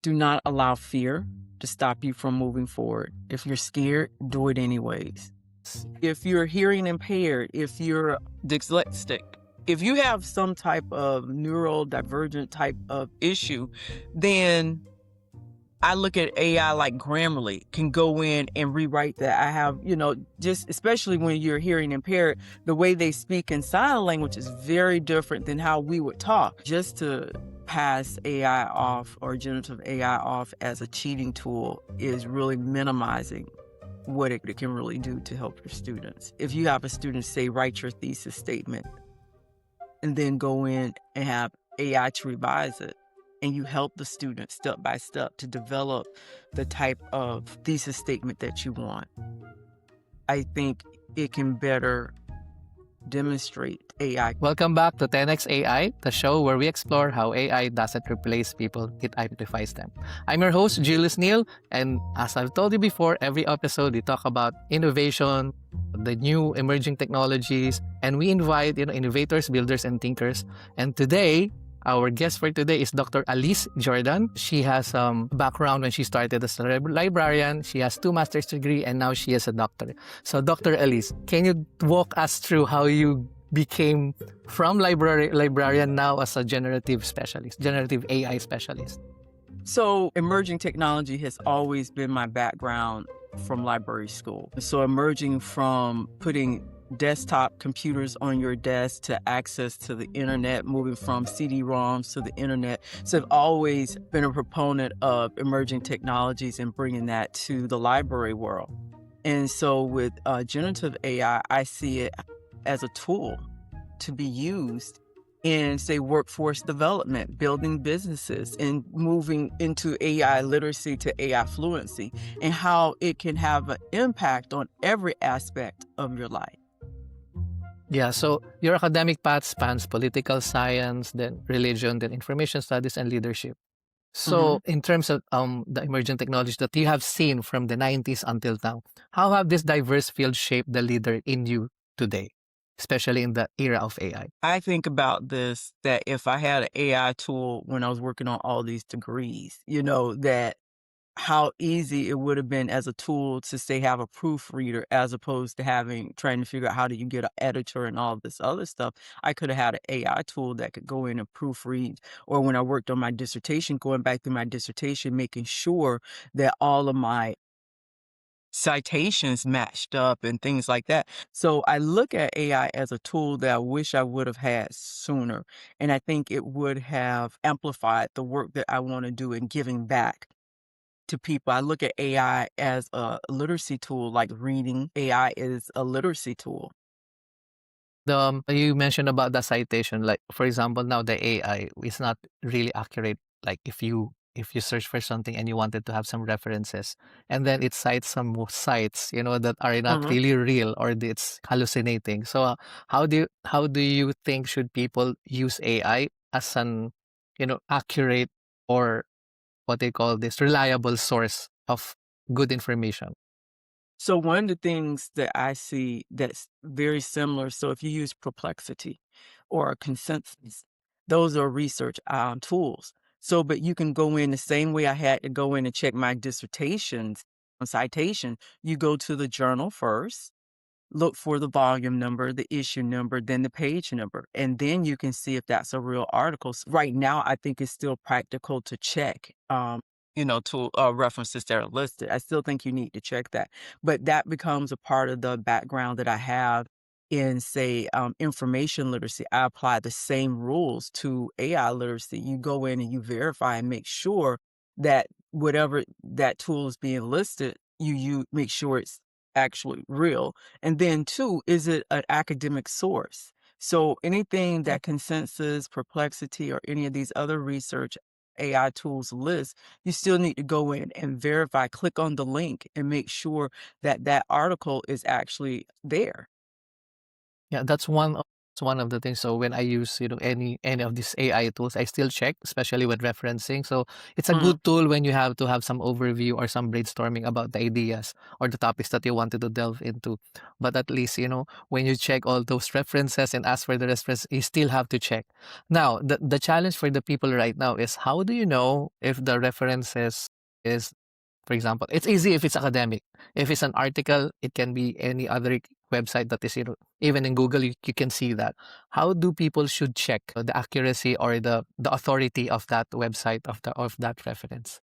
Do not allow fear to stop you from moving forward. If you're scared, do it anyways. If you're hearing impaired, if you're dyslexic, if you have some type of neurodivergent type of issue, then I look at AI like Grammarly can go in and rewrite that. I have, just especially when you're hearing impaired, the way they speak in sign language is very different than how we would talk. Just to pass AI off or generative AI off as a cheating tool is really minimizing what it can really do to help your students. If you have a student say, write your thesis statement, and then go in and have AI to revise it, and you help the student step by step to develop the type of thesis statement that you want, I think it can better demonstrate AI. Welcome back to 10x AI, the show where we explore how AI doesn't replace people, it amplifies them. I'm your host, Julius Neil, and as I've told you before, every episode we talk about innovation, the new emerging technologies, and we invite innovators, builders, and thinkers. And today, our guest for today is Dr. Alyse Jordan. She has background when she started as a librarian. She has 2 master's degree, and now she is a doctor. So, Dr. Alyse, can you walk us through how you became from librarian now as a generative AI specialist? So emerging technology has always been my background from library school. So emerging from putting desktop computers on your desk to access to the internet, moving from CD-ROMs to the internet. So I've always been a proponent of emerging technologies and bringing that to the library world. And so with generative AI, I see it as a tool to be used in, say, workforce development, building businesses, and moving into AI literacy to AI fluency, and how it can have an impact on every aspect of your life. Yeah, so your academic path spans political science, then religion, then information studies, and leadership. So in terms of the emerging technologies that you have seen from the 90s until now, how have this diverse field shaped the leader in you today, especially in the era of AI? I think about this, that if I had an AI tool when I was working on all these degrees, that how easy it would have been as a tool to, say, have a proofreader, as opposed to trying to figure out how do you get an editor and all this other stuff. I could have had an AI tool that could go in and proofread. Or when I worked on my dissertation, going back through my dissertation, making sure that all of my citations matched up and things like that. So I look at AI as a tool that I wish I would have had sooner. And I think it would have amplified the work that I want to do in giving back to people. I look at AI as a literacy tool, like reading. AI is a literacy tool. You mentioned about the citation, like for example, now the AI is not really accurate. Like if you search for something and you wanted to have some references, and then it cites some sites, that are not really real, or it's hallucinating. So how do you think should people use AI as an accurate, or what they call this, reliable source of good information? So one of the things that I see that's very similar, so if you use Perplexity or Consensus, those are research tools. So, but you can go in the same way I had to go in and check my dissertations on citation. You go to the journal first, look for the volume number, the issue number, then the page number, and then you can see if that's a real article. Right now, I think it's still practical to check, to references that are listed. I still think you need to check that, but that becomes a part of the background that I have in, say, information literacy. I apply the same rules to AI literacy. You go in and you verify and make sure that whatever that tool is being listed, you make sure it's actually real. And then 2, is it an academic source? So anything that Consensus, Perplexity, or any of these other research AI tools list, you still need to go in and verify, click on the link, and make sure that that article is actually there. Yeah, that's one It's one of the things. So when I use, any of these AI tools, I still check, especially with referencing. So it's a Mhm. good tool when you have to have some overview or some brainstorming about the ideas or the topics that you wanted to delve into. But at least, when you check all those references and ask for the reference, you still have to check. Now, the challenge for the people right now is, how do you know if the references is, for example, it's easy if it's academic. If it's an article, it can be any other website that is, even in Google, you can see that. How do people should check the accuracy or the authority of that website, of that reference?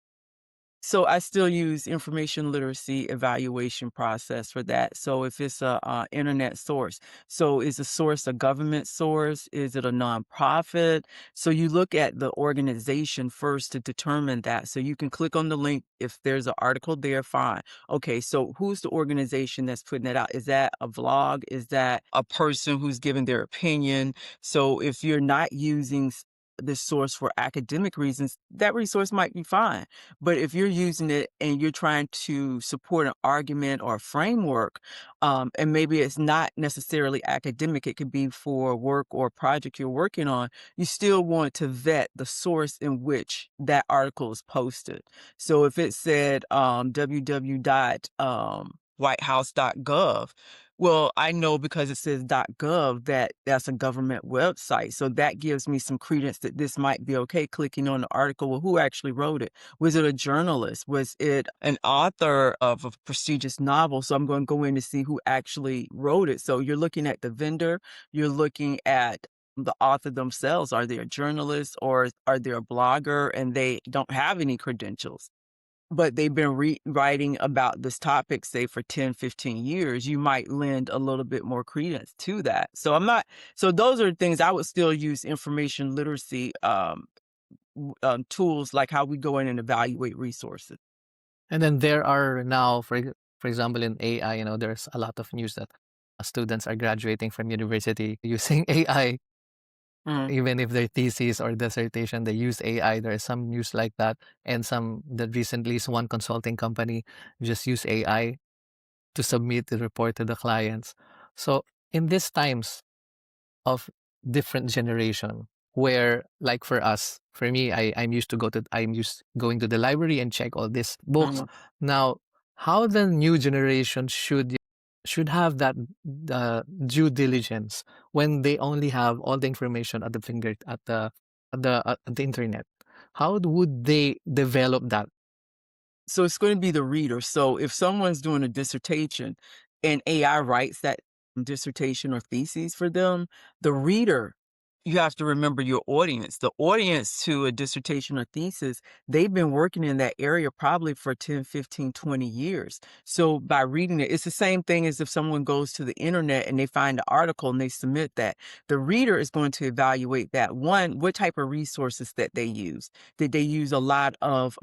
So I still use information literacy evaluation process for that. So if it's a internet source, so is the source a government source? Is it a nonprofit? So you look at the organization first to determine that. So you can click on the link if there's an article there, fine. Okay, so who's the organization that's putting that out? Is that a vlog? Is that a person who's giving their opinion? So if you're not using this source for academic reasons, that resource might be fine. But if you're using it and you're trying to support an argument or a framework, and maybe it's not necessarily academic, it could be for work or project you're working on, you still want to vet the source in which that article is posted. So if it said www.whitehouse.gov, well, I know because it says .gov that that's a government website. So that gives me some credence that this might be okay. Clicking on the article, well, who actually wrote it? Was it a journalist? Was it an author of a prestigious novel? So I'm going to go in to see who actually wrote it. So you're looking at the vendor, you're looking at the author themselves. Are they a journalist or are they a blogger and they don't have any credentials? But they've been writing about this topic, say, for 10, 15 years, you might lend a little bit more credence to that. So I'm not, so those are things I would still use information literacy tools like how we go in and evaluate resources. And then there are now, for example, in AI, there's a lot of news that students are graduating from university using AI. Mm. Even if their thesis or dissertation, they use AI. There is some news like that, and some that recently is one consulting company just use AI to submit the report to the clients. So in these times of different generation, where, like, for us, for me, I'm used going to the library and check all these books. Mm. Now, how the new generation should have that due diligence when they only have all the information at the finger at the internet? How would they develop that? So it's going to be the reader. So if someone's doing a dissertation and AI writes that dissertation or thesis for them, the reader, you have to remember your audience. The audience to a dissertation or thesis, they've been working in that area probably for 10, 15, 20 years. So by reading it, it's the same thing as if someone goes to the internet and they find an article and they submit that. The reader is going to evaluate that. One, what type of resources that they use. Did they use a lot of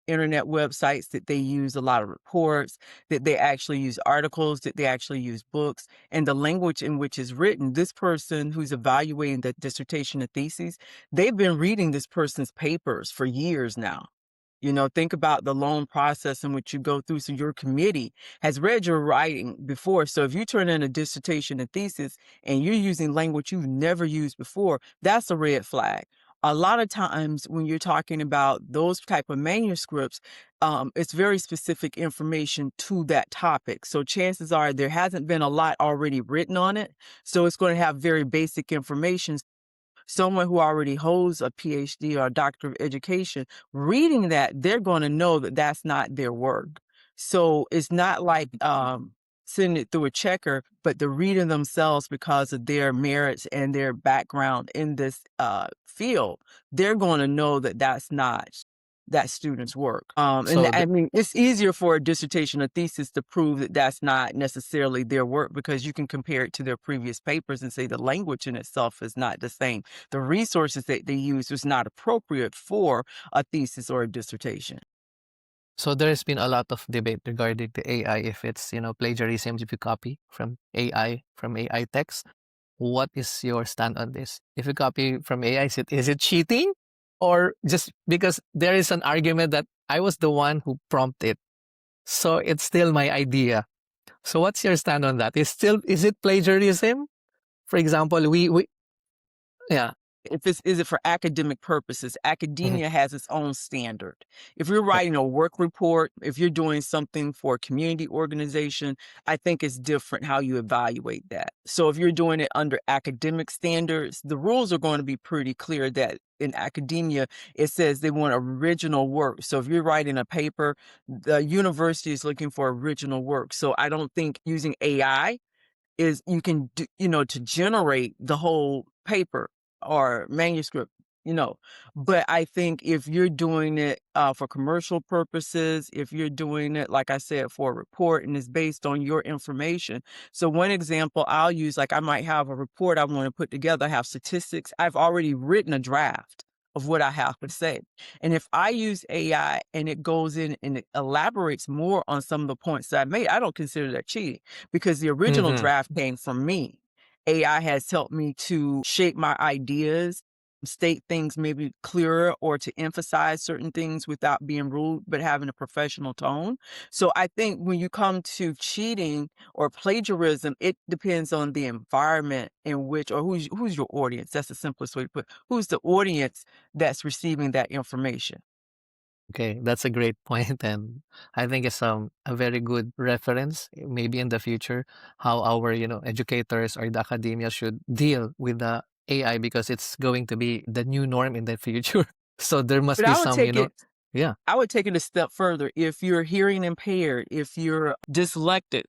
internet websites, that they use a lot of reports, that they actually use articles, that they actually use books, and the language in which is written? This person who's evaluating the dissertation and thesis, they've been reading this person's papers for years now. Think about the long process in which you go through. So your committee has read your writing before. So if you turn in a dissertation and thesis and you're using language you've never used before, that's a red flag. A lot of times when you're talking about those type of manuscripts, it's very specific information to that topic. So chances are there hasn't been a lot already written on it. So it's going to have very basic information. Someone who already holds a PhD or a doctor of education, reading that, they're going to know that that's not their work. So it's not like sending it through a checker, but the reader themselves, because of their merits and their background in this field, they're going to know that that's not that student's work. And So I mean, it's easier for a dissertation or thesis to prove that that's not necessarily their work because you can compare it to their previous papers and say the language in itself is not the same. The resources that they use was not appropriate for a thesis or a dissertation. So there's been a lot of debate regarding the AI, if it's, plagiarism if you copy from AI text. What is your stand on this? If you copy from AI, is it cheating? Or just because there is an argument that I was the one who prompted, so it's still my idea. So what's your stand on that? Is it plagiarism? For example, we yeah. If it's is it for academic purposes? Mhm. Academia has its own standard. If you're Yeah. writing a work report, if you're doing something for a community organization, I think it's different how you evaluate that. So if you're doing it under academic standards, the rules are going to be pretty clear that in academia, it says they want original work. So if you're writing a paper, the university is looking for original work. So I don't think using AI is you can do, to generate the whole paper or manuscript, you know. But I think if you're doing it for commercial purposes, if you're doing it, like I said, for a report and it's based on your information. So one example I'll use, like I might have a report I want to put together, I have statistics. I've already written a draft of what I have to say. And if I use AI and it goes in and it elaborates more on some of the points that I made, I don't consider that cheating because the original Mhm. draft came from me. AI has helped me to shape my ideas, state things maybe clearer or to emphasize certain things without being rude, but having a professional tone. So I think when you come to cheating or plagiarism, it depends on the environment in which, or who's your audience. That's the simplest way to put it. Who's the audience that's receiving that information? Okay, that's a great point, and I think it's a very good reference, maybe in the future, how our educators or the academia should deal with the AI because it's going to be the new norm in the future. So there must But be I would some, take it yeah. I would take it a step further. If you're hearing impaired, if you're dyslexic,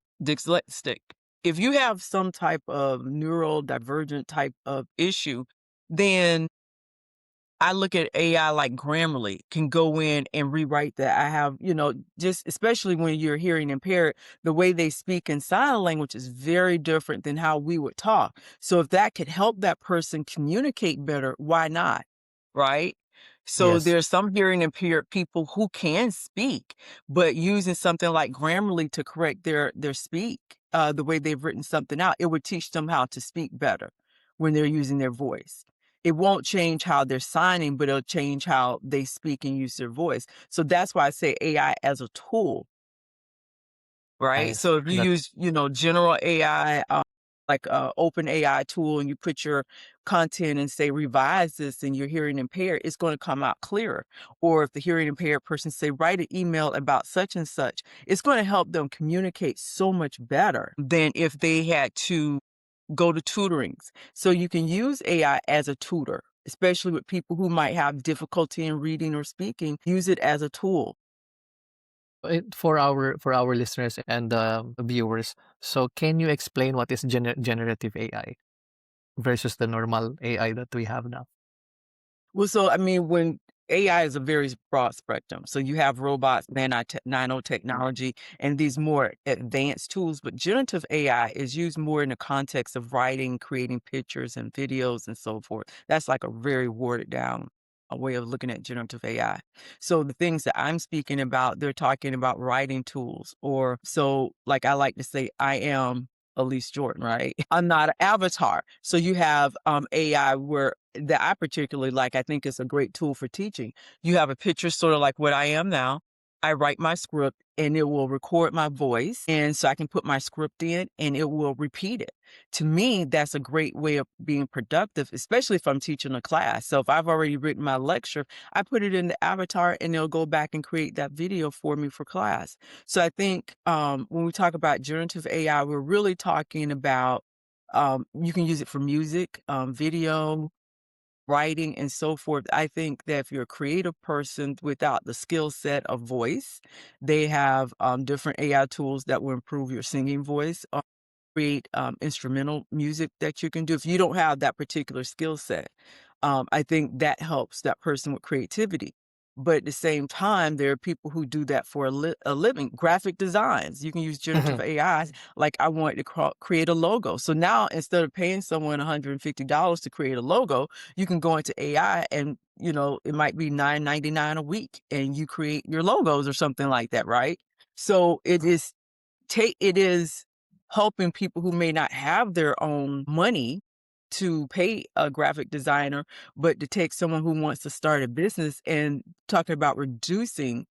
if you have some type of neurodivergent type of issue, then I look at AI like Grammarly can go in and rewrite that. I have, just especially when you're hearing impaired, the way they speak in sign language is very different than how we would talk. So if that could help that person communicate better, why not? Right? So Yes. there's some hearing impaired people who can speak, but using something like Grammarly to correct their speak, the way they've written something out, it would teach them how to speak better when they're using their voice. It won't change how they're signing, but it'll change how they speak and use their voice. So that's why I say AI as a tool, right? Nice. So if you That use, general AI, like open AI tool, and you put your content and say revise this, and you're hearing impaired, it's going to come out clearer. Or if the hearing impaired person say write an email about such and such, it's going to help them communicate so much better than if they had to go to tutorings. So you can use AI as a tutor, especially with people who might have difficulty in reading or speaking. Use it as a tool. for our listeners and viewers. So can you explain what is generative AI versus the normal AI that we have now? Well, so I mean, when AI is a very broad spectrum. So you have robots, nanotechnology, and these more advanced tools. But generative AI is used more in the context of writing, creating pictures and videos and so forth. That's like a very watered down a way of looking at generative AI. So the things that I'm speaking about, they're talking about writing tools, or so like I like to say, I am Alyse Jordan, right? I'm not an avatar. So you have AI where that I particularly like, I think is a great tool for teaching. You have a picture sort of like what I am now. I write my script and it will record my voice. And so I can put my script in and it will repeat it. To me, that's a great way of being productive, especially if I'm teaching a class. So if I've already written my lecture, I put it in the avatar and it'll go back and create that video for me for class. So I think when we talk about generative AI, we're really talking about you can use it for music, video, writing, and so forth. I think that if you're a creative person without the skill set of voice, they have different AI tools that will improve your singing voice, create instrumental music that you can do. If you don't have that particular skill set, I think that helps that person with creativity. But at the same time, there are people who do that for a living. Graphic designs, you can use generative Mhm. AI. Like I wanted to create a logo. So now instead of paying someone $150 to create a logo, you can go into AI and it might be $9.99 a week and you create your logos or something like that, right? So it is helping people who may not have their own money to pay a graphic designer, but to take someone who wants to start a business and talking about reducing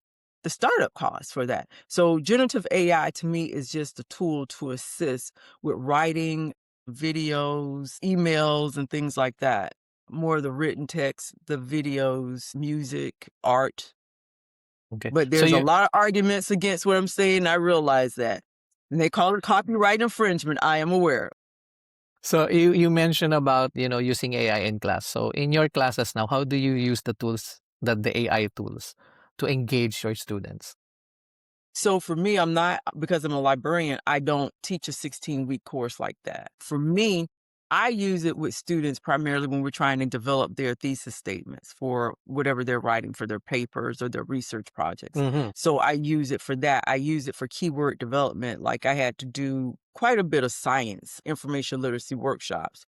the startup costs for that. So generative AI to me is just a tool to assist with writing. videos, emails, and things like that. More of the written text, the videos, music, art. Okay. But So there's a lot of arguments against what I'm saying. I realize that. And they call it copyright infringement. I am aware. you mentioned about, using AI in class. So in your classes now, how do you use the AI tools to engage your students? So for me, I'm not, because I'm a librarian, I don't teach a 16-week course like that. For me, I use it with students primarily when we're trying to develop their thesis statements for whatever they're writing for their papers or their research projects. Mhm. So I use it for that. I use it for keyword development. Like I had to do quite a bit of science, information literacy workshops.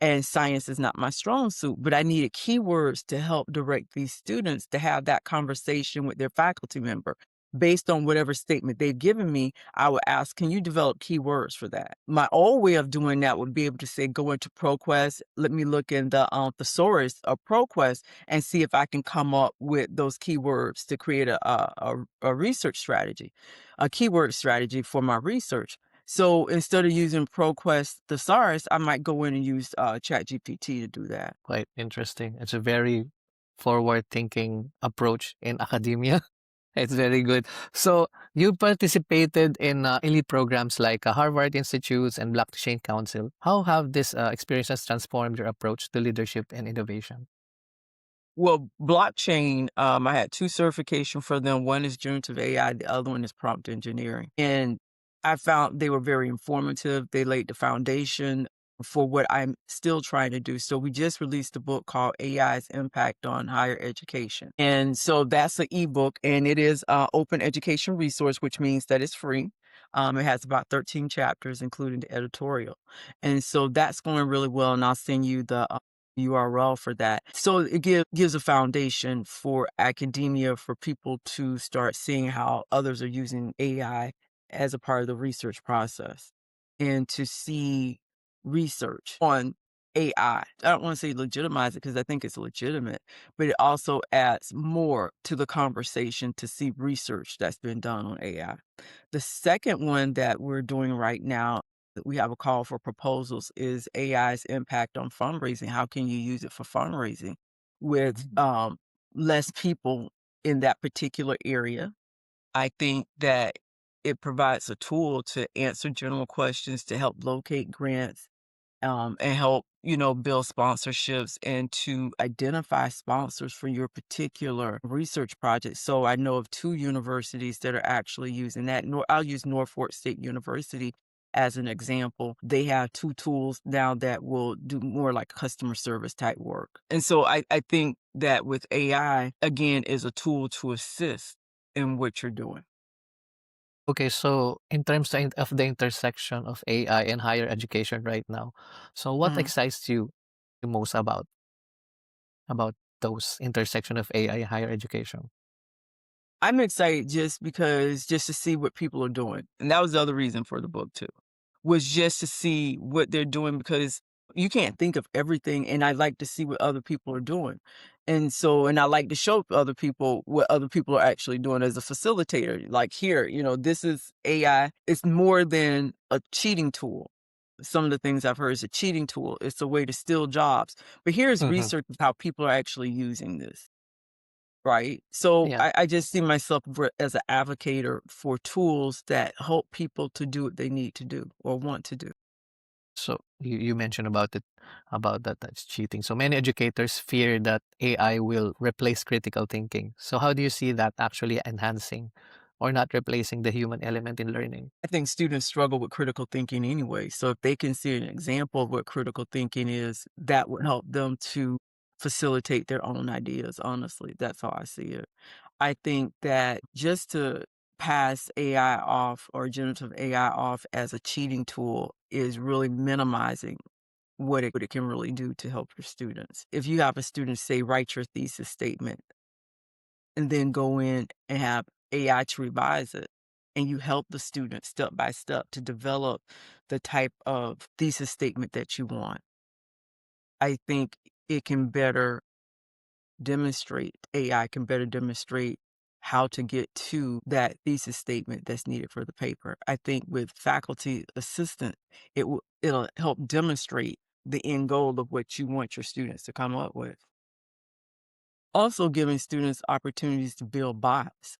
And science is not my strong suit, but I needed keywords to help direct these students to have that conversation with their faculty member. Based on whatever statement they've given me, I would ask, can you develop keywords for that? My old way of doing that would be able to say, go into ProQuest, let me look in the thesaurus of ProQuest and see if I can come up with those keywords to create a research strategy, a keyword strategy for my research. So instead of using ProQuest thesaurus, I might go in and use ChatGPT to do that. Quite interesting. It's a very forward-thinking approach in academia. It's very good. So you participated in elite programs like Harvard Institutes and Blockchain Council. How have these experiences transformed your approach to leadership and innovation? Well, blockchain, I had two certification for them. One is generative AI, the other one is prompt engineering. And I found they were very informative. They laid the foundation for what I'm still trying to do. So we just released a book called AI's Impact on Higher Education. And so that's an ebook, and it is open education resource, which means that it's free. It has about 13 chapters, including the editorial. And so that's going really well. And I'll send you the URL for that. So it gives a foundation for academia, for people to start seeing how others are using AI as a part of the research process and to see research on AI. I don't want to say legitimize it because I think it's legitimate, but it also adds more to the conversation to see research that's been done on AI. The second one that we're doing right now, that we have a call for proposals, is AI's impact on fundraising. How can you use it for fundraising with less people in that particular area? I think that it provides a tool to answer general questions, to help locate grants, and help, build sponsorships and to identify sponsors for your particular research project. So I know of two universities that are actually using that. I'll use Norfolk State University as an example. They have two tools now that will do more like customer service type work. And so I think that with AI, again, is a tool to assist in what you're doing. Okay, so in terms of the intersection of AI and higher education right now, so what Mhm. excites you the most about those intersection of AI and higher education? I'm excited just to see what people are doing. And that was the other reason for the book too, was just to see what they're doing, because you can't think of everything. And I like to see what other people are doing. And I like to show other people what other people are actually doing as a facilitator. Like here, this is AI. It's more than a cheating tool. Some of the things I've heard is a cheating tool. It's a way to steal jobs. But here's Mhm. research of how people are actually using this. Right. So Yeah. I just see myself as an advocator for tools that help people to do what they need to do or want to do. So you mentioned about that's cheating. So many educators fear that AI will replace critical thinking. So how do you see that actually enhancing or not replacing the human element in learning? I think students struggle with critical thinking anyway. So if they can see an example of what critical thinking is, that would help them to facilitate their own ideas. Honestly, that's how I see it. I think that just to pass AI off or generative AI off as a cheating tool is really minimizing what it can really do to help your students. If you have a student say, write your thesis statement, and then go in and have AI to revise it, and you help the student step by step to develop the type of thesis statement that you want, I think it can better AI can better demonstrate how to get to that thesis statement that's needed for the paper. I think with faculty assistant, it'll help demonstrate the end goal of what you want your students to come up with. Also giving students opportunities to build bots.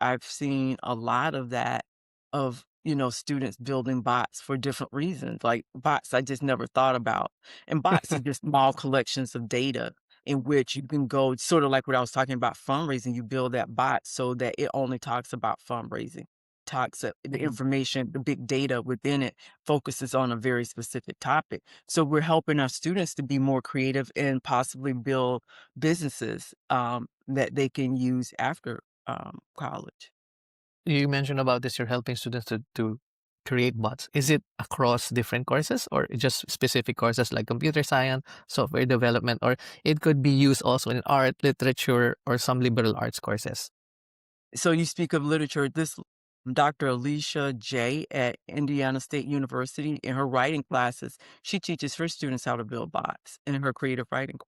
I've seen a lot of that of, students building bots for different reasons, like bots I just never thought about. And bots are just small collections of data in which you can go sort of like what I was talking about fundraising, you build that bot so that it only talks about fundraising. Talks the information, the big data within it focuses on a very specific topic. So we're helping our students to be more creative and possibly build businesses, that they can use after, college. You mentioned about this, you're helping students to create bots. Is it across different courses or just specific courses like computer science, software development, or it could be used also in art, literature, or some liberal arts courses? So you speak of literature, this Dr. Alicia J at Indiana State University, in her writing classes, she teaches her students how to build bots in her creative writing.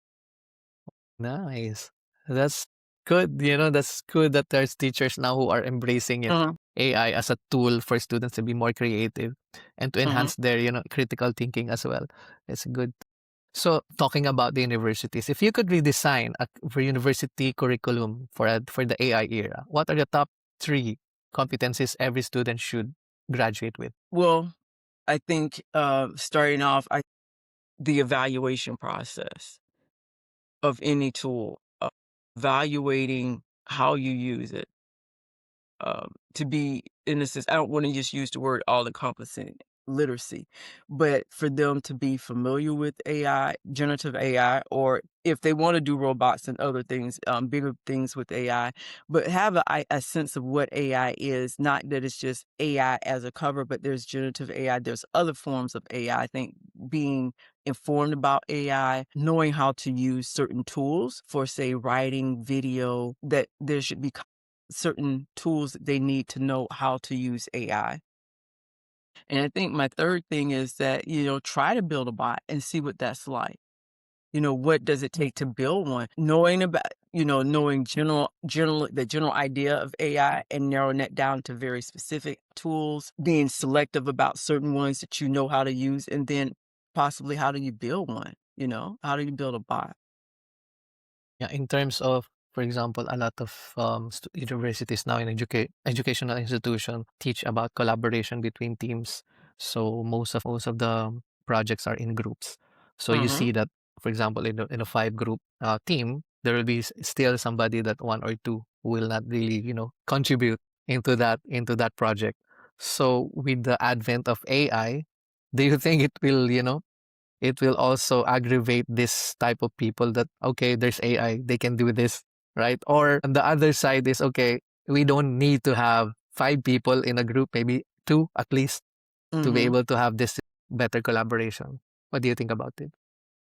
Nice. That's good. That's good that there's teachers now who are embracing it. Mhm, AI as a tool for students to be more creative and to mhm. enhance their, critical thinking as well. It's good. So, talking about the universities, if you could redesign for university curriculum for the AI era, what are the top three competencies every student should graduate with? Well, I think, starting off, the evaluation process of any tool, evaluating how you use it, to be in a sense, I don't want to just use the word all encompassing literacy, but for them to be familiar with AI, generative AI, or if they want to do robots and other things, bigger things with AI, but have a sense of what AI is, not that it's just AI as a cover, but there's generative AI, there's other forms of AI. I think being informed about AI, knowing how to use certain tools for, say, writing, video, that there should be certain tools that they need to know how to use AI. And I think my third thing is that, try to build a bot and see what that's like. What does it take to build one? Knowing about, knowing the general idea of AI and narrowing that down to very specific tools, being selective about certain ones that you know how to use, and then possibly how do you build one? How do you build a bot? Yeah, in terms of, for example, a lot of universities now in educational institution teach about collaboration between teams. So most of the projects are in groups. So you Mm-hmm. see that, for example, in a five group team, there will be still somebody that one or two who will not really contribute into that project. So with the advent of AI, do you think it will also aggravate this type of people that, okay, there's AI, they can do this, right? Or on the other side is, okay, we don't need to have five people in a group, maybe two at least, to be Mm-hmm. able to have this better collaboration. What do you think about it?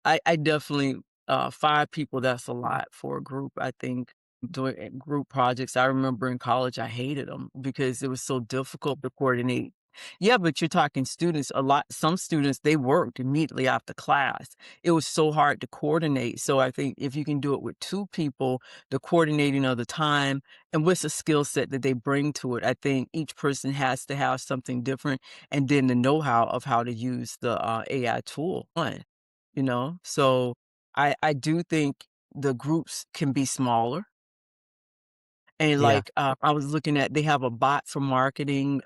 I definitely, 5 people, that's a lot for a group, I think, doing group projects. I remember in college, I hated them because it was so difficult to coordinate. Yeah, but you're talking students, some students, they worked immediately after class. It was so hard to coordinate, so I think if you can do it with 2 people, the coordinating of the time and what's the skill set that they bring to it, I think each person has to have something different, and then the know-how of how to use the, AI tool. So I do think the groups can be smaller. And Yeah. like, I was looking at, they have a bot for marketing,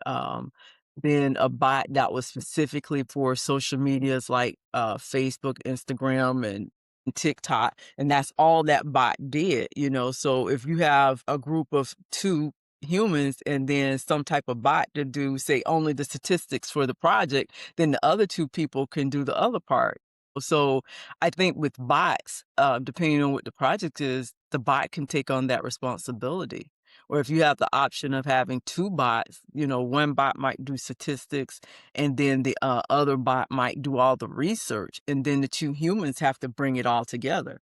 then a bot that was specifically for social medias like, Facebook, Instagram, and TikTok, and that's all that bot did. So if you have a group of 2 humans and then some type of bot to do, say, only the statistics for the project, then the other 2 people can do the other part. So I think with bots, depending on what the project is, the bot can take on that responsibility. Or if you have the option of having 2 bots, one bot might do statistics and then the other bot might do all the research. And then the 2 humans have to bring it all together.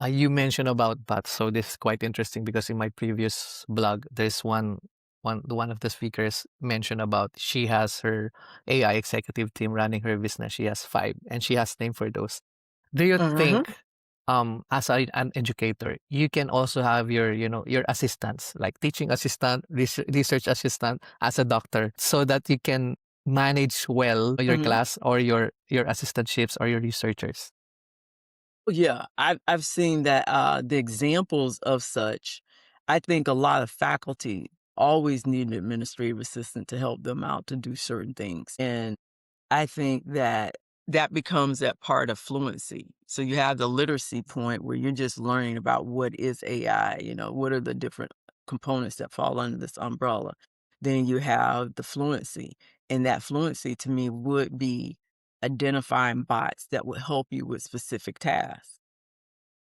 You mentioned about bots, so this is quite interesting because in my previous blog, there's one of the speakers mentioned about she has her AI executive team running her business. She has five, and she has name for those. Do you Hmm. think as an educator, you can also have your, your assistants, like teaching assistant, research assistant as a doctor, so that you can manage well your Mhm. class or your assistantships or your researchers. Yeah, I've seen that, the examples of such. I think a lot of faculty always need an administrative assistant to help them out to do certain things, and I think that that becomes that part of fluency. So you have the literacy point where you're just learning about what is AI, what are the different components that fall under this umbrella. Then you have the fluency, and that fluency to me would be identifying bots that would help you with specific tasks.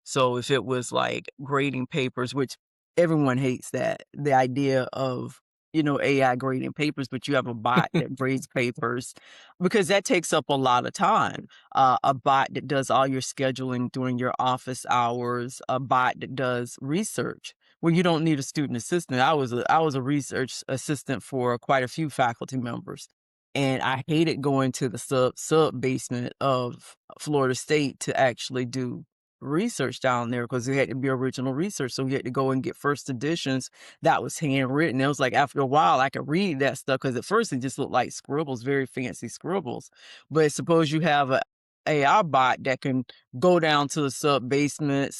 So if it was like grading papers, which everyone hates that, the idea of, AI grading papers, but you have a bot that grades papers because that takes up a lot of time. A bot that does all your scheduling during your office hours, a bot that does research where you don't need a student assistant. I was a research assistant for quite a few faculty members. And I hated going to the sub basement of Florida State to actually do research down there because it had to be original research. So we had to go and get first editions that was handwritten. It was like after a while I could read that stuff because at first it just looked like scribbles, very fancy scribbles. But suppose you have a AI bot that can go down to the sub basement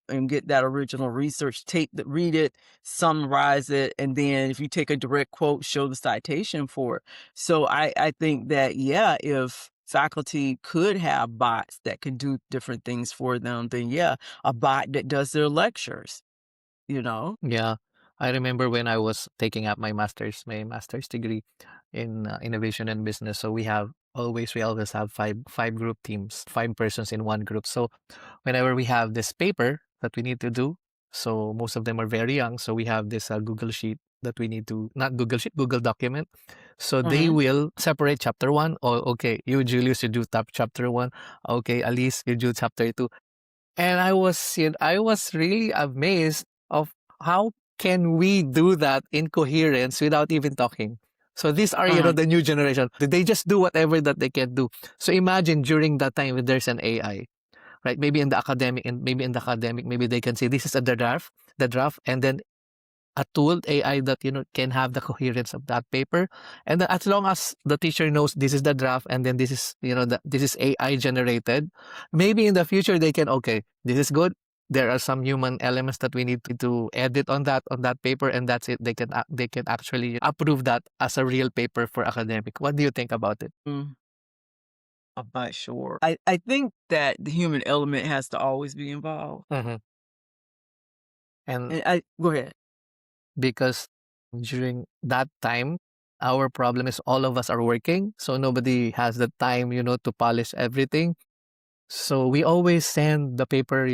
and get that original research, read it, summarize it, and then if you take a direct quote, show the citation for it. So I think that, yeah, if faculty could have bots that could do different things for them, then yeah, a bot that does their lectures, you know? Yeah, I remember when I was taking up my master's degree in innovation and business. So we always have five group teams, 5 persons in one group. So whenever we have this paper that we need to do, so most of them are very young. So we have this Google sheet that we need to, not Google sheet, Google document. So they Mhm. will separate chapter one. Oh, okay, you Julius, you do top chapter one. Okay, Alyse, you do chapter two. And I was really amazed of how can we do that in coherence without even talking. So these are, Uh-huh. the new generation. They just do whatever that they can do. So imagine during that time when there's an AI, right? Maybe they can say this is the draft, and then a tool AI that can have the coherence of that paper, and then as long as the teacher knows this is the draft, and then this is AI generated, maybe in the future they can, okay, this is good, there are some human elements that we need to edit on that paper, and that's it. They can actually approve that as a real paper for academic. What do you think about it? Mm, I'm not sure. I think that the human element has to always be involved. Hmm. And And I go ahead. because during that time, our problem is all of us are working, so nobody has the time, to polish everything. So we always send the paper.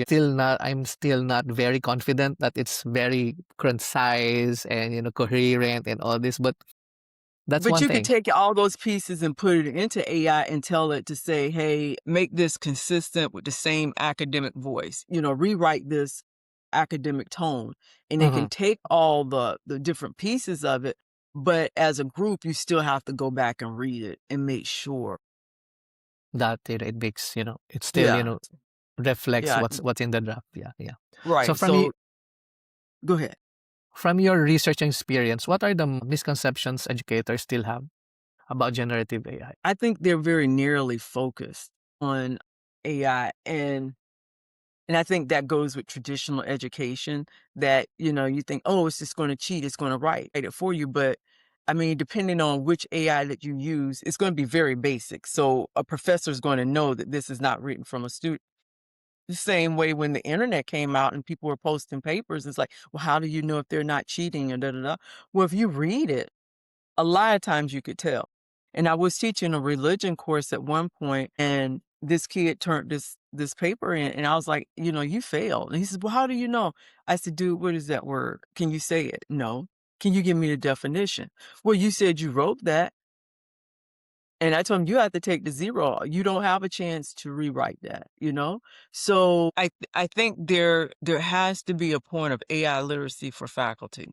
I'm still not very confident that it's very concise and coherent and all this, but that's But one you could thing. take all those pieces and put it into AI and tell it to say, "Hey, make this consistent with the same academic voice. Rewrite this academic tone." And it Hmm. can take all the different pieces of it, but as a group, you still have to go back and read it and make sure. That it makes it still Yeah, reflects yeah, what's in the draft. Yeah, yeah. So right. So go ahead. from your research experience, what are the misconceptions educators still have about generative AI? I think they're very narrowly focused on AI, and I think that goes with traditional education that, you think, oh, it's just going to cheat, it's going to write it for you. But I mean, depending on which AI that you use, it's going to be very basic. So a professor is going to know that this is not written from a student. The same way when the internet came out and people were posting papers, it's like, well, how do you know if they're not cheating or da da da? Well, if you read it, a lot of times you could tell. And I was teaching a religion course at one point, and this kid turned this paper in, and I was like, you failed. And he says, well, how do you know? I said, dude, what is that word? Can you say it? No. Can you give me the definition? Well, you said you wrote that. And I told him, you have to take the zero. You don't have a chance to rewrite that. So I think there has to be a point of AI literacy for faculty,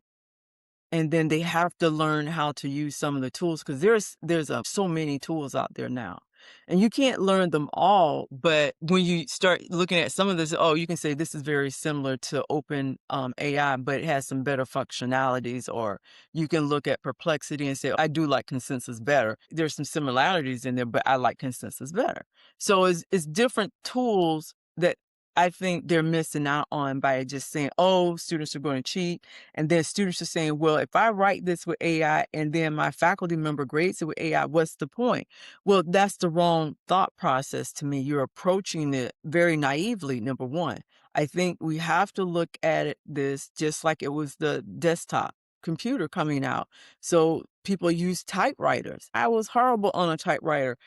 and then they have to learn how to use some of the tools because there's so many tools out there now. And you can't learn them all, but when you start looking at some of this, oh, you can say this is very similar to open AI, but it has some better functionalities. Or you can look at Perplexity and say, I do like consensus better. There's some similarities in there, but I like consensus better. So it's different tools that I think they're missing out on by just saying, oh, students are going to cheat. And then students are saying, well, if I write this with AI and then my faculty member grades it with AI, what's the point? Well, that's the wrong thought process to me. You're approaching it very naively, number one. I think we have to look at this just like it was the desktop computer coming out. So people use typewriters. I was horrible on a typewriter.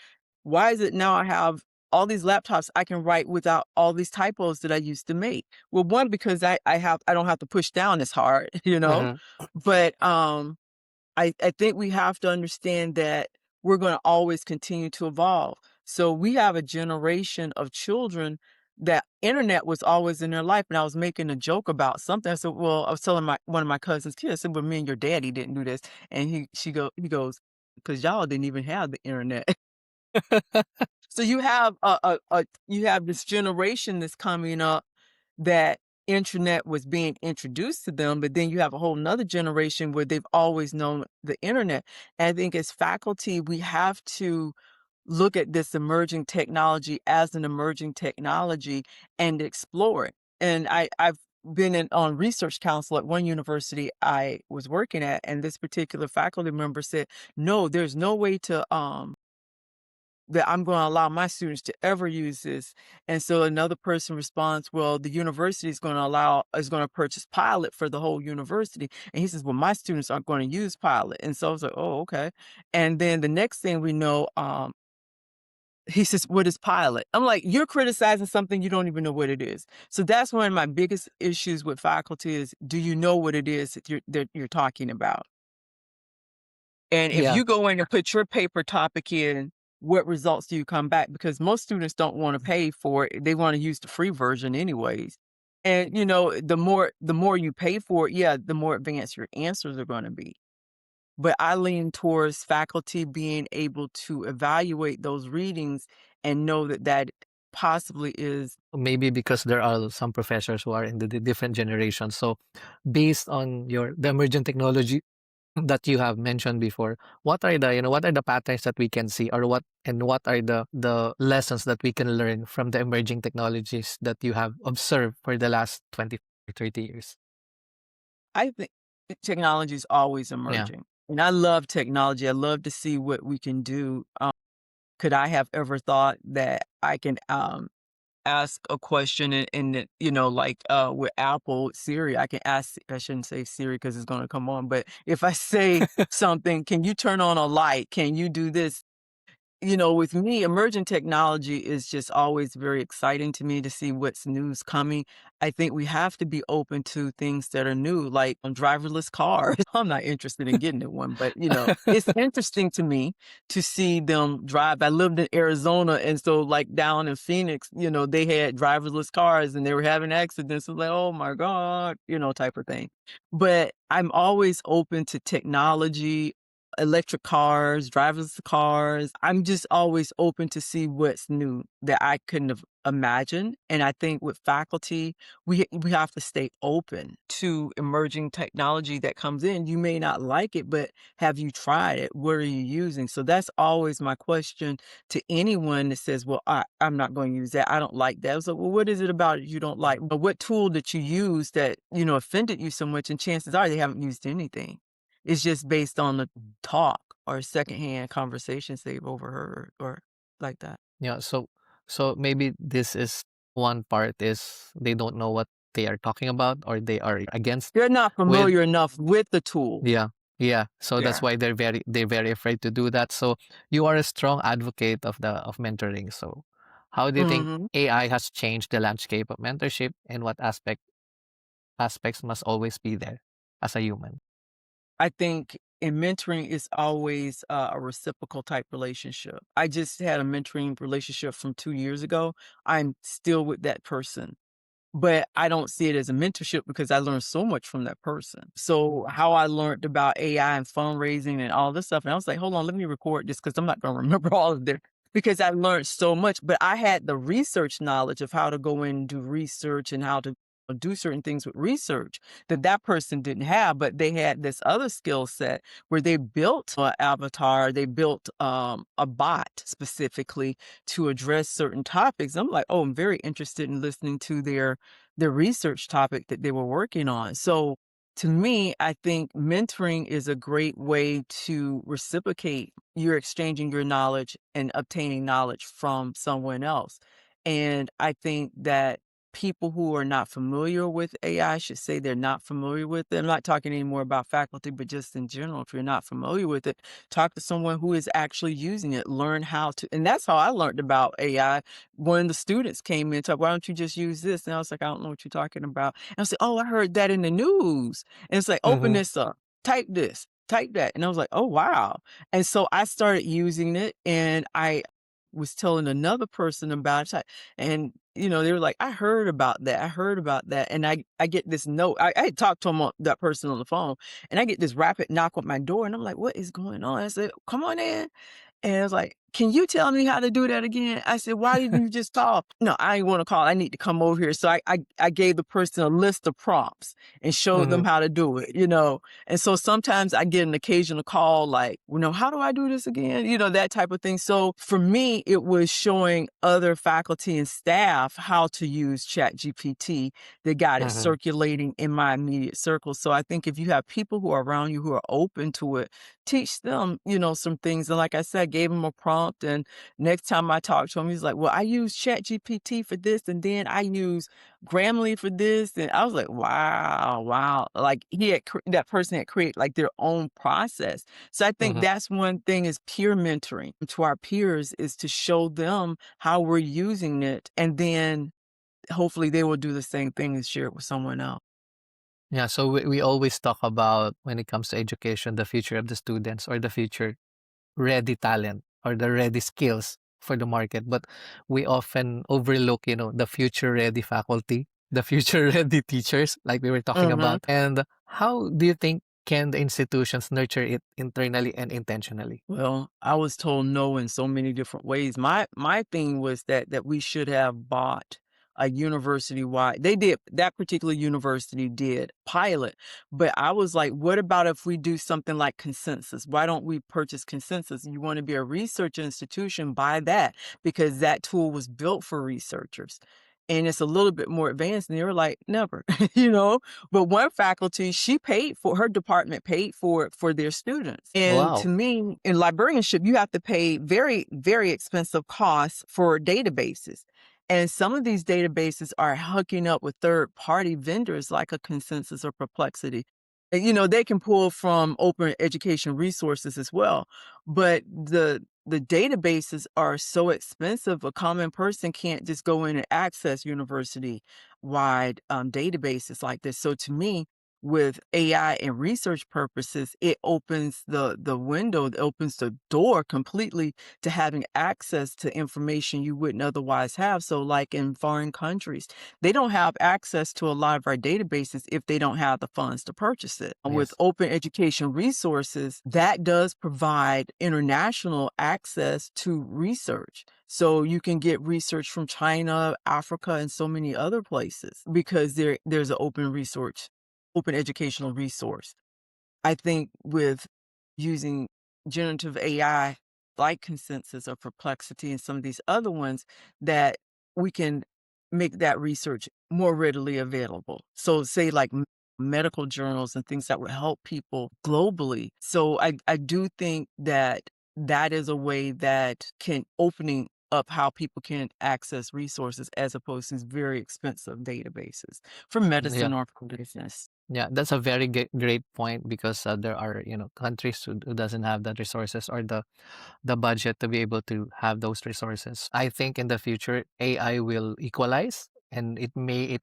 Why is it now I have all these laptops I can write without all these typos that I used to make? Well, one, because I don't have to push down as hard, Mhm. But I think we have to understand that we're going to always continue to evolve. So we have a generation of children that internet was always in their life. And I was making a joke about something. I said, well, I was telling one of my cousin's kids, I said, well, me and your daddy didn't do this. And he goes, because y'all didn't even have the internet. So you have you have this generation that's coming up that internet was being introduced to them, but then you have a whole nother generation where they've always known the internet. And I think as faculty, we have to look at this emerging technology as an emerging technology and explore it. And I've been on research council at one university I was working at, and this particular faculty member said, no, there's no way to that I'm going to allow my students to ever use this. And so another person responds, well, the university is going to purchase Pilot for the whole university. And he says, well, my students aren't going to use Pilot. And so I was like, oh, okay. And then the next thing we know, he says, what is Pilot? I'm like, you're criticizing something you don't even know what it is. So that's one of my biggest issues with faculty is, do you know what it is that you're talking about? And if Yeah. you go in and put your paper topic in, what results do you come back? Because most students don't want to pay for it. They want to use the free version anyways. And the more you pay for it, yeah, the more advanced your answers are going to be. But I lean towards faculty being able to evaluate those readings and know that that possibly is. Maybe because there are some professors who are in the different generations. So based on the emerging technology that you have mentioned before, what are the patterns that we can see, or what are the lessons that we can learn from the emerging technologies that you have observed for the last 20 or 30 years? I think technology is always Yeah. emerging. And I love technology. I love to see what we can do. Could I have ever thought that I can ask a question like with Apple Siri, I can ask, I shouldn't say Siri because it's going to come on, but if I say something, can you turn on a light? Can you do this? With me, emerging technology is just always very exciting to me to see what's new's coming. I think we have to be open to things that are new, like driverless cars. I'm not interested in getting in one, but it's interesting to me to see them drive. I lived in Arizona, and so like down in Phoenix, they had driverless cars and they were having accidents. It's like, oh my God, type of thing. But I'm always open to technology, electric cars, driverless cars. I'm just always open to see what's new that I couldn't have imagined. And I think with faculty, we have to stay open to emerging technology that comes in. You may not like it, but have you tried it? What are you using? So that's always my question to anyone that says, well, I'm not going to use that. I don't like that. I was like, well, what is it about it you don't like? But what tool that you use that, offended you so much? And chances are they haven't used anything. It's just based on the talk or secondhand conversations they've overheard or like that. Yeah. So maybe this is one part is they don't know what they are talking about, or they are against They're not with. familiar enough with the tool. Yeah. Yeah. So that's Yeah. why they're very afraid to do that. So you are a strong advocate of mentoring. So how do you think Mhm. AI has changed the landscape of mentorship, and what aspects must always be there as a human? I think in mentoring is always a reciprocal type relationship. I just had a mentoring relationship from 2 years ago. I'm still with that person, but I don't see it as a mentorship because I learned so much from that person. So how I learned about AI and fundraising and all this stuff, and I was like, hold on, let me record this because I'm not going to remember all of this. because I learned so much, but I had the research knowledge of how to go in and do research and how to do certain things with research that that person didn't have, but they had this other skill set where they built an avatar, they built a bot specifically to address certain topics. I'm like, oh, I'm very interested in listening to their research topic that they were working on. So to me, I think mentoring is a great way to reciprocate. You're exchanging your knowledge and obtaining knowledge from someone else. And I think that people who are not familiar with AI should say they're not familiar with it. I'm not talking anymore about faculty, but just in general, if you're not familiar with it, talk to someone who is actually using it, learn how to. And that's how I learned about AI. When the students came in, talk, why don't you just use this? And I was like, I don't know what you're talking about. And I said, oh, I heard that in the news. And it's like, open Mm-hmm. this up, type this, type that. And I was like, oh, wow. And so I started using it, and I was telling another person about it. And, they were like, I heard about that. I heard about that. And I get this note. I had talked to that person on the phone, and I get this rapid knock on my door. And I'm like, what is going on? I said, come on in. And I was like, can you tell me how to do that again? I said, why didn't you just call? No, I ain't want to call. I need to come over here. So I gave the person a list of prompts and showed them Mm-hmm. how to do it. And so sometimes I get an occasional call like, how do I do this again? That type of thing. So for me, it was showing other faculty and staff how to use ChatGPT that got it Mm-hmm. circulating in my immediate circle. So I think if you have people who are around you who are open to it, teach them, some things. And like I said, I gave him a prompt. And next time I talked to him, he's like, well, I use ChatGPT for this. And then I use Grammarly for this. And I was like, wow, wow. Like that person had created like their own process. So I think Mm-hmm. that's one thing is peer mentoring to our peers is to show them how we're using it. And then hopefully they will do the same thing and share it with someone else. Yeah, so we always talk about when it comes to education, the future of the students or the future ready talent or the ready skills for the market. But we often overlook, the future ready faculty, the future ready teachers, like we were talking Mhm. about. And how do you think can the institutions nurture it internally and intentionally? Well, I was told no in so many different ways. My thing was that we should have bought a university wide. They did that particular university did pilot, but I was like, what about if we do something like consensus? Why don't we purchase consensus? You want to be a research institution, buy that because that tool was built for researchers. And it's a little bit more advanced. And they were like, never, But one faculty, her department paid for it for their students. And to Wow. me, in librarianship, you have to pay very, very expensive costs for databases. And some of these databases are hooking up with third-party vendors like a Consensus or Perplexity. And, they can pull from open education resources as well. But the databases are so expensive, a common person can't just go in and access university-wide databases like this. So to me, with AI and research purposes, it opens the window, it opens the door completely to having access to information you wouldn't otherwise have. So like in foreign countries, they don't have access to a lot of our databases if they don't have the funds to purchase it. With Yes. open education resources, that does provide international access to research. So you can get research from China, Africa, and so many other places because there's an open educational resource. I think with using generative AI like Consensus or Perplexity and some of these other ones, that we can make that research more readily available. So say like medical journals and things that would help people globally. So I do think that that is a way that can opening up how people can access resources as opposed to these very expensive databases for Yeah. medicine or for business. Yeah, that's a very great point because there are, countries who doesn't have the resources or the budget to be able to have those resources. I think in the future AI will equalize and it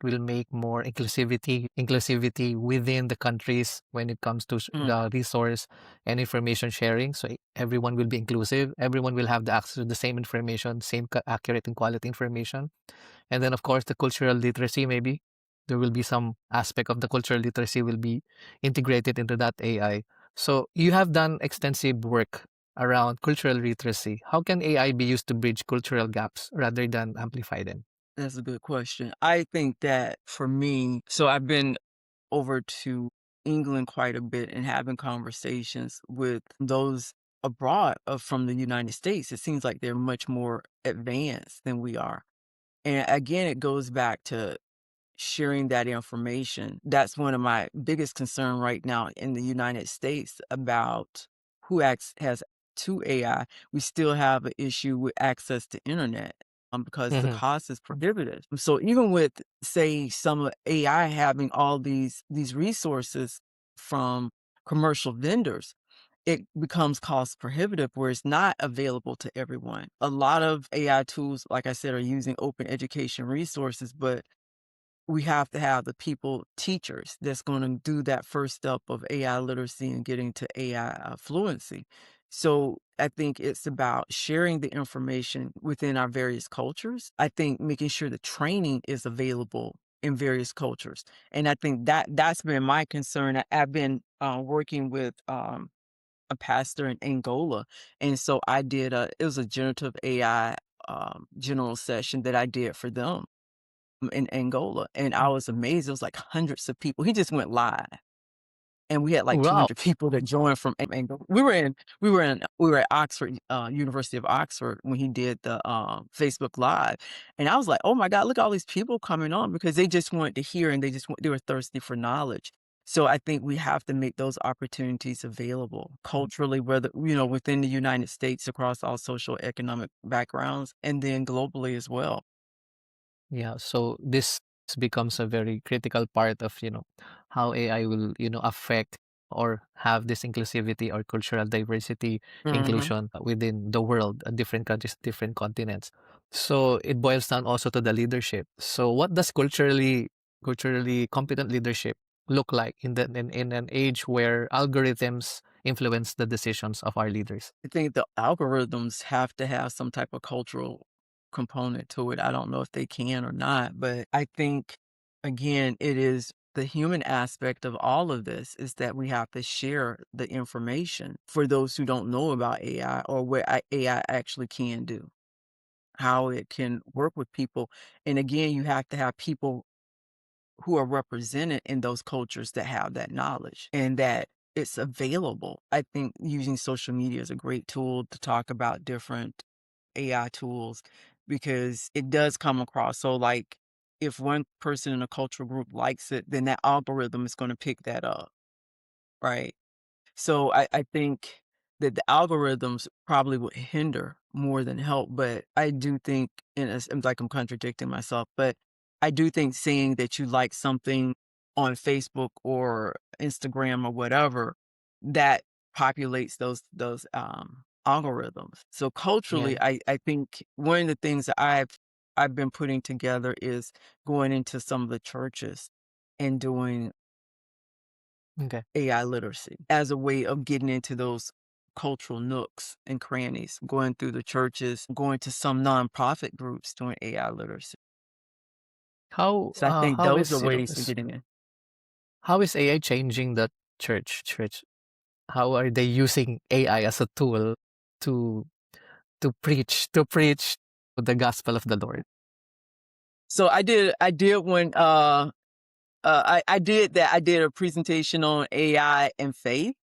will make more inclusivity within the countries when it comes to Mm. the resource and information sharing. So everyone will be inclusive. Everyone will have the access to the same information, same accurate and quality information. And then, of course, the cultural literacy, maybe there will be some aspect of the cultural literacy will be integrated into that AI. So you have done extensive work around cultural literacy. How can AI be used to bridge cultural gaps rather than amplify them? That's a good question. I think that for me, so I've been over to England quite a bit and having conversations with those abroad from the United States. It seems like they're much more advanced than we are. And again, it goes back to sharing that information. That's one of my biggest concern right now in the United States about who has to AI. We still have an issue with access to internet because the Mhm. cost is prohibitive. So even with say some of AI having all these resources from commercial vendors, it becomes cost prohibitive where it's not available to everyone. A lot of AI tools, like I said, are using open education resources, but we have to have the people, teachers, that's going to do that first step of AI literacy and getting to AI fluency. So I think it's about sharing the information within our various cultures. I think making sure the training is available in various cultures, and I think that's been my concern. I've been working with a pastor in Angola, and so I did it was a generative AI general session that I did for them in Angola, and I was amazed. It was like hundreds of people. He just went live, and we had like Wow. 200 people that joined from Angola. We were at Oxford, University of Oxford when he did the Facebook Live, and I was like, oh my God, look at all these people coming on because they just wanted to hear and they were thirsty for knowledge. So I think we have to make those opportunities available culturally, whether within the United States, across all social economic backgrounds, and then globally as well. Yeah, so this becomes a very critical part of, how AI will, affect or have this inclusivity or cultural diversity Hmm. inclusion within the world, different countries, different continents. So it boils down also to the leadership. So what does culturally competent leadership look like in an age where algorithms influence the decisions of our leaders? I think the algorithms have to have some type of cultural component to it. I don't know if they can or not, but I think again, it is the human aspect of all of this is that we have to share the information for those who don't know about AI or what AI actually can do, how it can work with people. And again, you have to have people who are represented in those cultures that have that knowledge and that it's available. I think using social media is a great tool to talk about different AI tools because it does come across. So, like, if one person in a cultural group likes it, then that algorithm is going to pick that up, right? So I think that the algorithms probably would hinder more than help, but I do think, and it's like I'm contradicting myself, but I do think saying that you like something on Facebook or Instagram or whatever, that populates those algorithms. So Yeah. culturally, I think one of the things that I've been putting together is going into some of the churches and doing Okay. AI literacy as a way of getting into those cultural nooks and crannies, going through the churches, going to some nonprofit groups doing AI literacy. How So I think how those are is ways of getting in. how is AI changing the church? How are they using AI as a tool to to preach the gospel of the Lord? So I did when I did that. I did a presentation on AI and faith.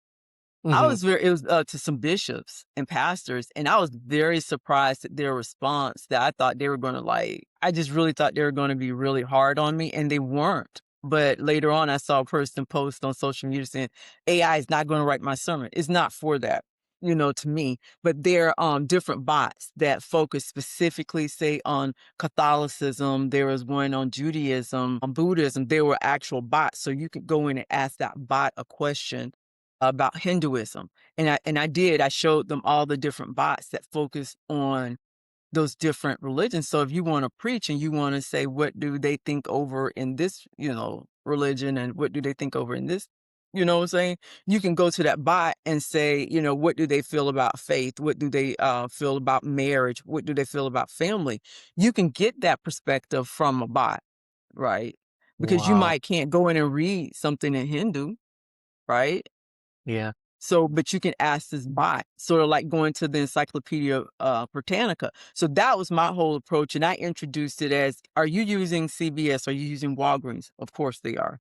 Mhm. It was, to some bishops and pastors, and I was very surprised at their response that I thought they were gonna, like I just really thought they were gonna be really hard on me, and they weren't. But later on, I saw a person post on social media saying, "AI is not gonna write my sermon. It's not for that," to me. But there are, different bots that focus specifically, say, on Catholicism. There was one on Judaism, on Buddhism. There were actual bots, so you could go in and ask that bot a question about Hinduism. And I did. I showed them all the different bots that focus on those different religions. So if you want to preach and you want to say what do they think over in this, religion and what do they think over in this, what I'm saying? You can go to that bot and say, what do they feel about faith? What do they feel about marriage? What do they feel about family? You can get that perspective from a bot, right? Because you Wow. might can't go in and read something in Hindu, right? Yeah. So, but you can ask this bot, sort of like going to the Encyclopedia Britannica. So that was my whole approach. And I introduced it as, are you using CVS? Are you using Walgreens? Of course they are.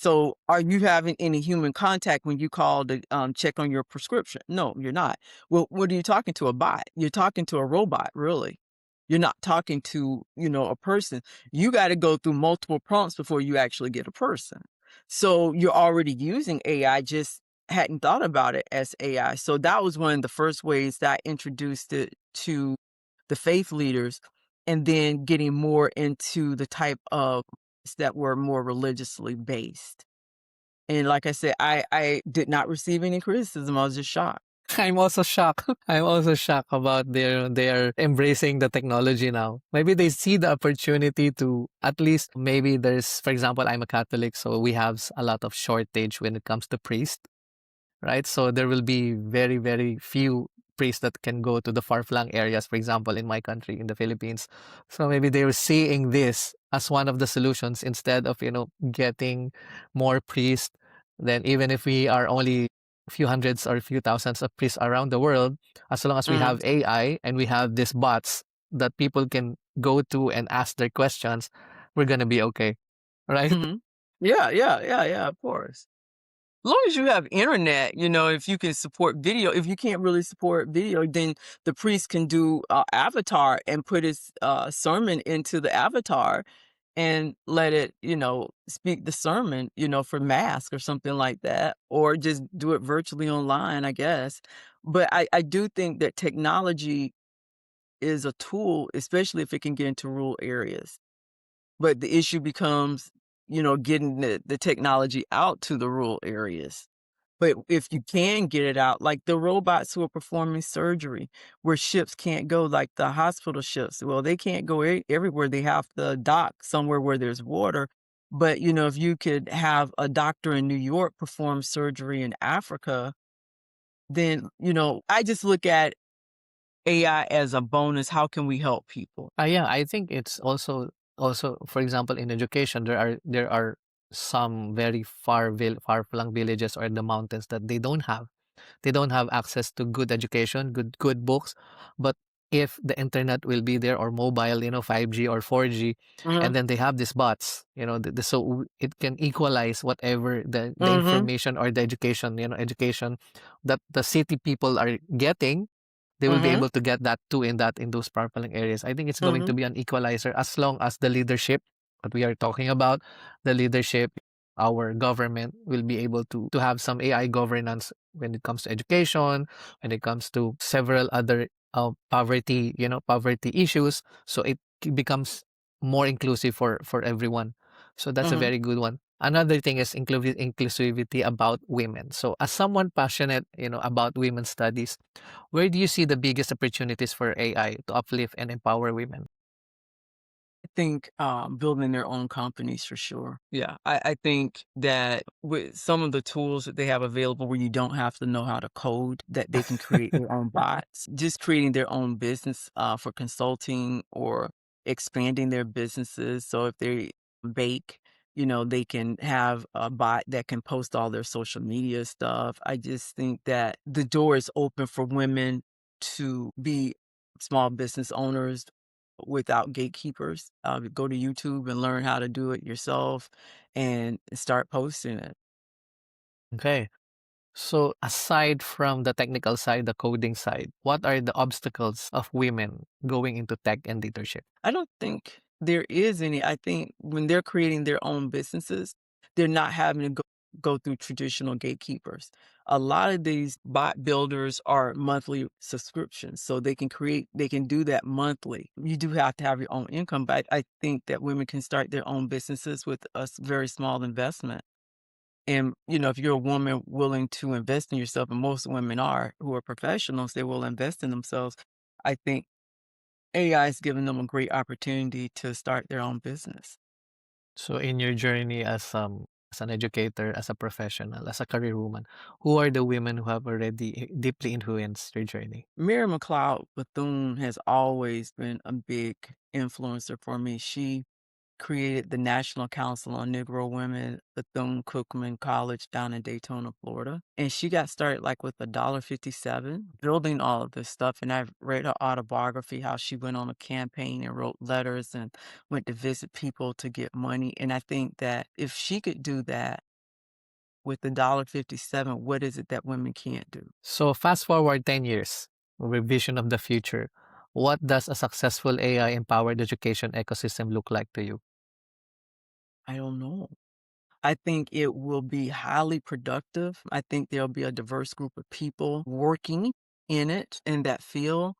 So are you having any human contact when you call to check on your prescription? No, you're not. Well, what are you talking to? A bot. You're talking to a robot, really. You're not talking to, a person. You got to go through multiple prompts before you actually get a person. So you're already using AI, just hadn't thought about it as AI. So that was one of the first ways that I introduced it to the faith leaders, and then getting more into the type of that were more religiously based. And like I said, I did not receive any criticism. I was just shocked. I'm also shocked. I'm also shocked about their embracing the technology now. Maybe they see the opportunity to at least maybe there's, for example, I'm a Catholic, so we have a lot of shortage when it comes to priests, right? So there will be very, very few priests that can go to the far-flung areas, for example, in my country, in the Philippines. So maybe they were seeing this as one of the solutions instead of, getting more priests. Then even if we are only a few hundreds or a few thousands of priests around the world, as long as we Mm, have AI and we have these bots that people can go to and ask their questions, we're gonna be okay, right? mhm. Yeah, yeah, yeah, yeah, of course. As long as you have internet, if you can support video, if you can't really support video, then the priest can do avatar and put his sermon into the avatar and let it, speak the sermon, for mass or something like that, or just do it virtually online, I guess. But I do think that technology is a tool, especially if it can get into rural areas. But the issue becomes, getting the technology out to the rural areas. But if you can get it out, like the robots who are performing surgery where ships can't go, like the hospital ships, well, they can't go everywhere. They have to dock somewhere where there's water. But, if you could have a doctor in New York perform surgery in Africa, then, I just look at AI as a bonus. How can we help people? Yeah, I think it's also for example in education there are some very far flung villages or in the mountains that they don't have access to good education, good books. But if the internet will be there or mobile, 5G or 4G, and Hmm. then they have these bots, so it can equalize whatever the Hmm. information or the education that the city people are getting, they will be Hmm. able to get that too in those purpling areas. I think it's going to Hmm. be an equalizer as long as the leadership that we are talking about, the leadership, our government will be able to have some AI governance when it comes to education, when it comes to several other poverty issues. So it becomes more inclusive for everyone. So that's a Hmm. very good one. Another thing is inclusivity about women. So as someone passionate, about women's studies, where do you see the biggest opportunities for AI to uplift and empower women? I think building their own companies for sure. Yeah. I think that with some of the tools that they have available where you don't have to know how to code, that they can create their own bots, just creating their own business for consulting or expanding their businesses. So if they bake, they can have a bot that can post all their social media stuff. I just think that the door is open for women to be small business owners without gatekeepers. Go to YouTube and learn how to do it yourself and start posting it. Okay. So aside from the technical side, the coding side, what are the obstacles of women going into tech and leadership? I don't think there is any. I think when they're creating their own businesses, they're not having to go through traditional gatekeepers. A lot of these bot builders are monthly subscriptions, so they can do that monthly. You do have to have your own income, but I think that women can start their own businesses with a very small investment. And, if you're a woman willing to invest in yourself, and most women are who are professionals, they will invest in themselves. I think AI is giving them a great opportunity to start their own business. So in your journey as an educator, as a professional, as a career woman, who are the women who have already deeply influenced your journey? Mary McLeod Bethune has always been a big influencer for me. created the National Council on Negro Women, Bethune-Cookman College down in Daytona, Florida. And she got started like with $1.57 building all of this stuff. And I've read her autobiography, how she went on a campaign and wrote letters and went to visit people to get money. And I think that if she could do that with $1.57, what is it that women can't do? So fast forward 10 years, revision of the future. What does a successful AI-empowered education ecosystem look like to you? I don't know. I think it will be highly productive. I think there'll be a diverse group of people working in it, in that field.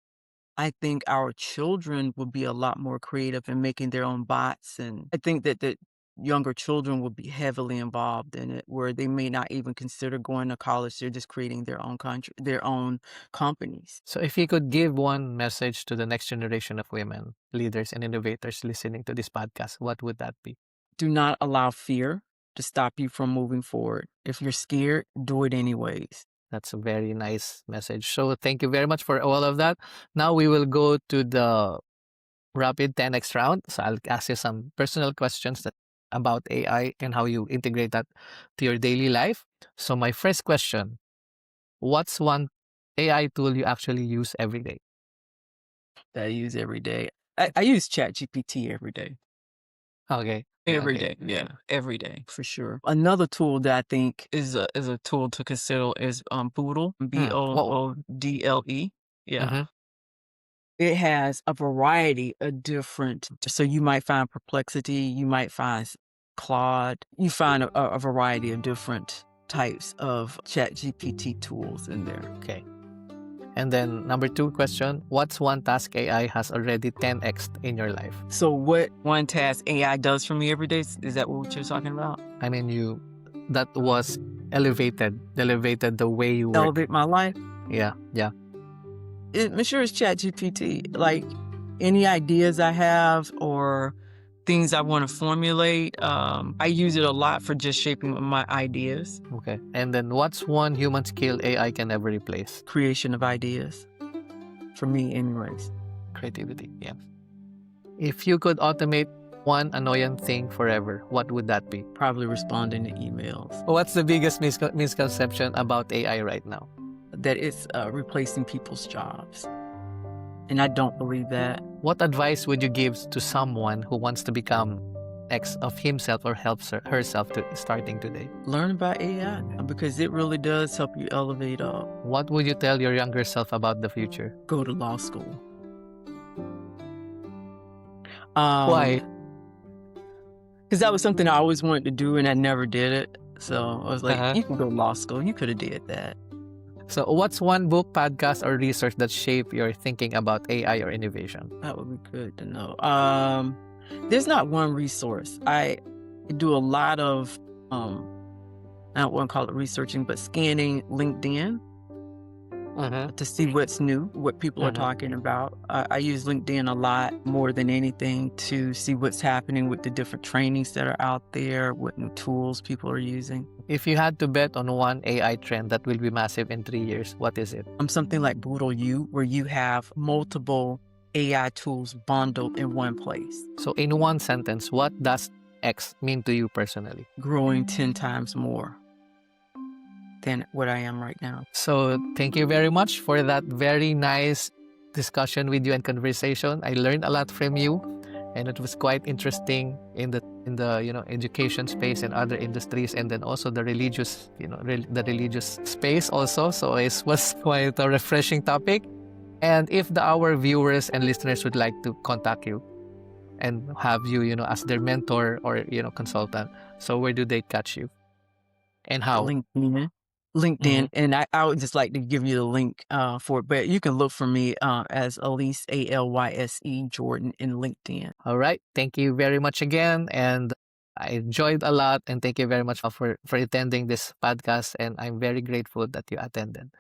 I think our children will be a lot more creative in making their own bots. And I think that the younger children will be heavily involved in it, where they may not even consider going to college. They're just creating their own country, their own companies. So if you could give one message to the next generation of women, leaders and innovators listening to this podcast, what would that be? Do not allow fear to stop you from moving forward. If you're scared, do it anyways. That's a very nice message. So thank you very much for all of that. Now we will go to the rapid 10x round. So I'll ask you some personal questions about AI and how you integrate that to your daily life. So my first question, what's one AI tool you actually use every day? That I use every day. I use ChatGPT every day. Okay. Every Okay. day, yeah, every day for sure. Another tool that I think is a tool to consider is Boodle, Whoa. Boodle. Yeah. Mhm. It has a variety of different, so you might find Perplexity, you might find Claude, you find a variety of different types of ChatGPT tools in there. Okay. And then number 2 question, what's one task AI has already 10x in your life? So what one task AI does for me every day, is that what you're talking about? I mean, that was elevated the way you work. Elevate my life? Yeah. I'm sure it's ChatGPT. Like any ideas I have or things I want to formulate, I use it a lot for just shaping my ideas. Okay. And then what's one human skill AI can never replace? Creation of ideas. For me, anyways. Creativity. Yeah. If you could automate one annoying thing forever, what would that be? Probably responding to emails. What's the biggest misconception about AI right now? That it's replacing people's jobs. And I don't believe that. What advice would you give to someone who wants to become X of himself or helps herself to starting today? Learn about AI because it really does help you elevate up. What would you tell your younger self about the future? Go to law school. Why? Because that was something I always wanted to do and I never did it. So I was like, you can go to law school. You could have did that. So what's one book, podcast, or research that shaped your thinking about AI or innovation? That would be good to know. There's not one resource. I do a lot of, I don't want to call it researching, but scanning LinkedIn to see what's new, what people are talking about. I use LinkedIn a lot more than anything to see what's happening with the different trainings that are out there, what new tools people are using. If you had to bet on one AI trend that will be massive in 3 years, what is it? Something like Boodle U, where you have multiple AI tools bundled in one place. So in one sentence, what does X mean to you personally? Growing 10 times more than what I am right now. So thank you very much for that very nice discussion with you and conversation. I learned a lot from you, and it was quite interesting in the education space and other industries, and then also the religious the religious space also. So it was quite a refreshing topic. And if our viewers and listeners would like to contact you and have you as their mentor or consultant, so where do they catch you and how? LinkedIn, and I would just like to give you the link for it, but you can look for me as Alyse, Alyse Jordan in LinkedIn. All right. Thank you very much again, and I enjoyed a lot, and thank you very much for attending this podcast, and I'm very grateful that you attended.